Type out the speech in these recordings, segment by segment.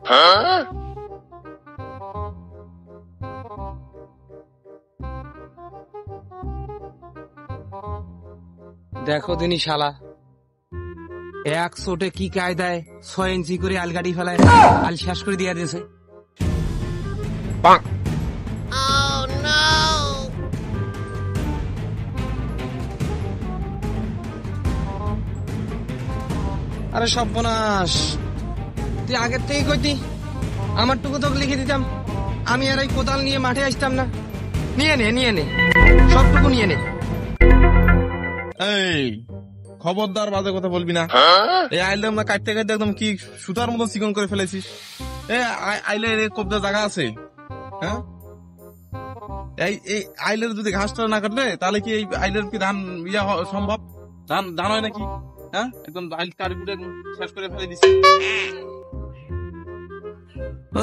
দেখো দিনী শালা, এক চোটে কি কায়দায় 6 ইঞ্চি করে আলগাড়ি ফেলায় আল শেষ করে দিয়া দিয়েছে। আরে সর্বনাশ, তুই আগের থেকে কইতি আমার টুকু তোকে লিখে দিতাম, আমি আর এই কোদাল নিয়ে মাঠে আসতাম না। নিয়ে নে সবটুকু নিয়ে নে। এই খবরদার বাজে কথা বলবি না। এই আইলে আমরা কাটতে কাটতে একদম কি সুতার মতো চিকন করে ফেলেছিস। আইলে কবজা জায়গা আছে? হ্যাঁ, এই আইলের যদি ঘাসটা না কাটলে তাহলে কি এই আইলের কি ধান সম্ভব? ধান হয় নাকি? হ্যাঁ, একদম আইল কাটি শেষ করে ফেলে দিছি।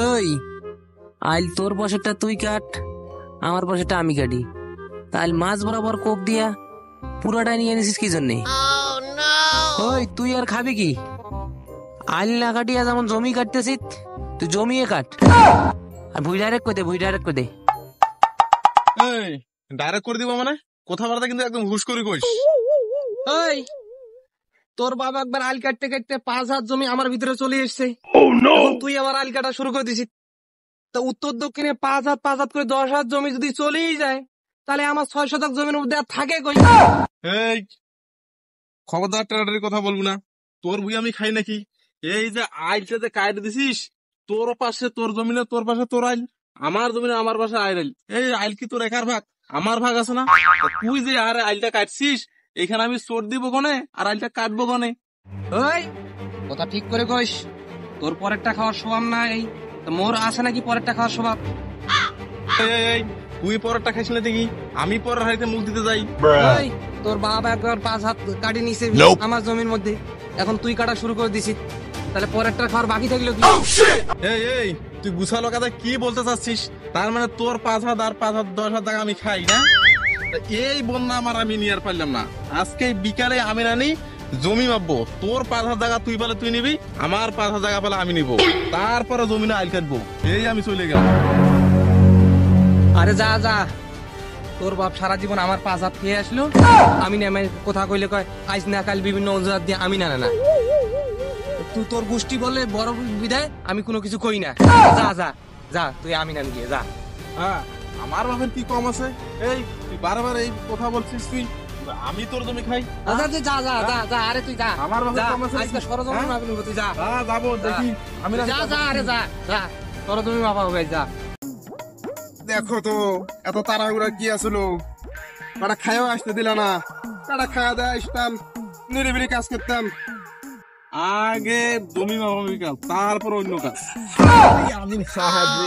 ওই আইল তোর বছরটা তুই কাট, আমার বছরটা আমি কাটি, তাহলে মাছ বরাবর কোপ দিয়া পুরোটা নিয়ে নিছিস কি জন্যে? ওই তুই আর খাবি কি? আইল না কাটিয়া যেমন জমি কাটতেছিস, তুই জমিয়ে কাট। আর ভুই ডাইরেক্ট করে দে। এই ডাইরেক্ট করে দিব মানে? কথাবার্তা কিন্তু একদম হুশ করে কইস। ওই তোর বাবা একবার আল কাটতে কাটতে 5 হাত জমি আমার ভিতরে চলে এসছে, তুই আবার আল কাটা শুরু করে দিছিস। তা উত্তর দক্ষিণে 5 হাত করে 10 হাত জমি যদি চলেই যায়, তাহলে আমার 6 শতক জমির মধ্যে আর থাকে কই? এই খবরদার টাটারি কথা বলবো না। তোর বুই আমি খাই নাকি? এই যে আইলটা যে কাটে দিছিস, তোর পাশে তোর জমিনে তোর পাশে তোর আইল, আমার জমিনে আমার পাশে আইল। এই আইল কি তোর একার ভাগ? আমার ভাগ আছে না? তুই যে আর আইলটা কাটছিস, এখানে আমি চোর দিব গনে আর আইলটা কাটবো গনে। ওই কথা ঠিক করে কইস, তোর পরেরটা খাওয়ার স্বভাব নাই, মোর আছে নাকি পরেরটা খাওয়ার স্বভাব? এই তুই পরেরটা খাইস না দেখি, আমি পরের হাড়িতে মুখ দিতে যাই। ওই তোর বাবা একবার 5 হাত কাটি নিছে আমার জমির মধ্যে, এখন তুই কাটা শুরু করে দিছিস, তাহলে পরেরটা খাওয়ার বাকি থাকলো কি? এই তুই গুছালো কথা কি বলতে চাচ্ছিস? তার মানে তোর 5 হাত আর 5 হাত 10 হাত টাকা আমি খাই না? এই বন্যা আমার আমি নিয়ে আর পারলাম না। আজকে বিকালে আমি রানি জমি মাপবো, তোর 5 হাত জায়গা তুই পালে তুই নিবি, আমার 5 হাত জায়গা পালে আমি নিব, তারপরে জমিনে আইল কাটবো। এই আমি চলে গেলাম। আরে যা, তোর বাপ সারা জীবন আমার 5 হাত খেয়ে আসলো, আমি নেমে কথা কইলে কয় আজ না কাল বিভিন্ন অজুহাত দিয়ে আমি না তুই তোর গোষ্ঠী বলে বড় বিদায় আমি কোনো কিছু কই না। যা তুই আমি নাম গিয়ে যা। হ্যাঁ, আমার বাপের কি কম আছে? এই তুই বারবার এই কথা বলছিস, তুই আমি তোর জমি খাই? যা আরে তুই যা, আমার বাপের কম আছে? আজকে সরজমিন মাপি নিব, তুই যা। যাবো দেখি আমি। যা সরজমিন মাপা হবে, যা। দেখো তো এত তাড়াহুড়া কি আসলো, কাটা খায়াও আসতে দিল না, কাটা খাওয়া দেয় আসতাম, নিরিবিলি কাজ করতাম। আগে জমি মাপাবি কাজ, তারপর অন্য কাজ। আমি সাহায্য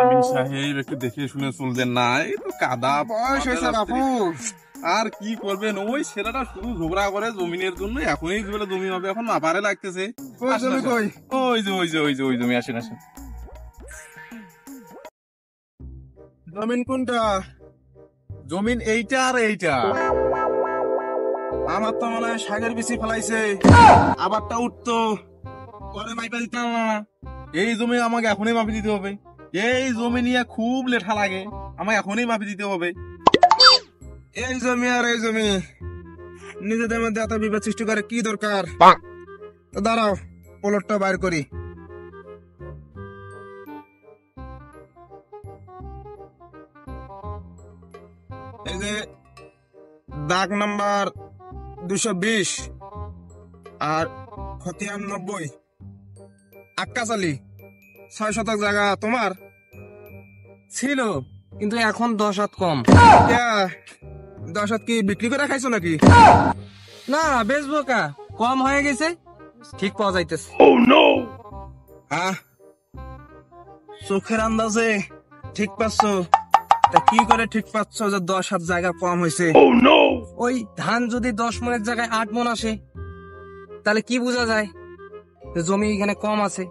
আমিন সাহেব একটু দেখে শুনে চলতেন না, এই তো কাদা বয়স হয়েছে বাপু। আর কি করবেন, ওই ছেলেটা শুধু ঝগড়া করে জমিনের জন্য। এখনই বলে জমি হবে, এখন মাপারে লাগতেছে। ওই জমি কই? ওই জমি আসেন। জমিন কোনটা? জমিন এইটা আর এইটা। আমার তো মনে হয় শাকের বিচি ফেলাইছে, আবারটা উঠতো, পরে মাইপা দিতাম না। এই জমি আমাকে এখনই মাপি দিতে হবে। এই জমি নিয়ে খুব লেঠা লাগে, আমাকে এখনই মাপি দিতে হবে। এই জমি আর এই জমি নিজেদের মধ্যে এত বিবাদ সৃষ্টি করে কি দরকার? তো দাঁড়াও, প্লটটা বাইর করি। এই যে দাগ নাম্বার 220 আর খতিয়ান 90, আক্কাশালী 6 শতক জায়গা তোমার ছিল, কিন্তু এখন 10 হাত কম। 10 হাত কি বিক্রি করে খাইছো নাকি? না, বেচবো কা, কম হয়ে গেছে, ঠিক পাওয়া যাইতেছে। চোখের আন্দাজে ঠিক পাচ্ছ? তা কি করে ঠিক পাচ্ছ যে 10 হাত জায়গা কম হয়েছে? ওই ধান যদি 10 মনের জায়গায় 8 মন আসে, তাহলে কি বোঝা যায় যে জমি এখানে কম আছে?